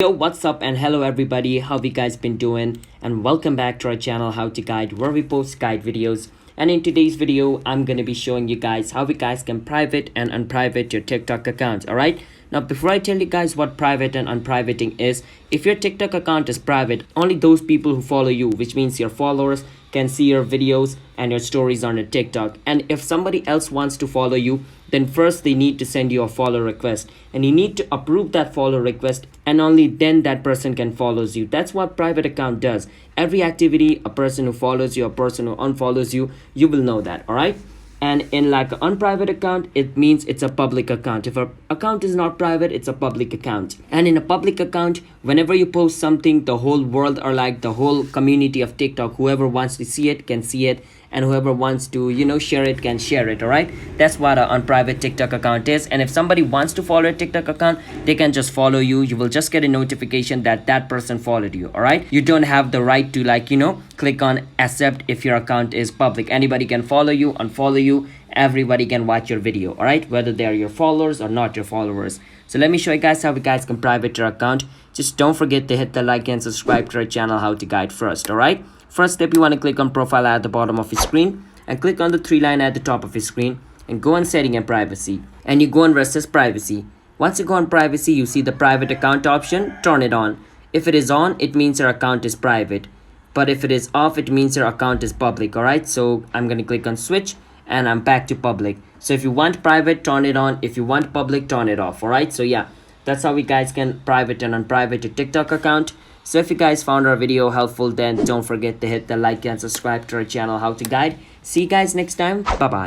Yo, what's up and hello everybody, how you guys been doing, and welcome back to our channel How to Guide, where we post guide videos. And in today's video I'm gonna be showing you guys how you guys can private and unprivate your TikTok account. Alright, now before I tell you guys what private and unprivating is, if your TikTok account is private, only those people who follow you, which means your followers, can see your videos and your stories on your TikTok. And if somebody else wants to follow you, then first they need to send you a follow request, and you need to approve that follow request, and only then that person can follows you. That's what private account does. Every activity, a person who follows you, a person who unfollows you, you will know that. All right. And in like an unprivate account, it means it's a public account. If an account is not private, it's a public account. And in a public account, whenever you post something, the whole world or like the whole community of TikTok, whoever wants to see it can see it, and whoever wants to share it can share it. All right, that's what an unprivate TikTok account is. And if somebody wants to follow a TikTok account, they can just follow you. You will just get a notification that that person followed you. All right, you don't have the right to click on accept if your account is public. Anybody can follow you, unfollow you, everybody can watch your video. All right, whether they are your followers or not your followers. So let me show you guys how you guys can private your account. Just don't forget to hit the like and subscribe to our channel How to Guide first. All right, first step, you want to click on profile at the bottom of your screen and click on the three line at the top of your screen and go on setting and privacy, and you go on rest as privacy. Once you go on privacy, you see the private account option. Turn it on. If it is on, it means your account is private, but if it is off, it means your account is public. All right, so I'm going to click on switch and I'm back to public. So if you want private, turn it on. If you want public, turn it off. All right, so yeah, that's how you guys can private and unprivate your TikTok account. So if you guys found our video helpful, then don't forget to hit the like and subscribe to our channel How to Guide. See you guys next time. Bye bye.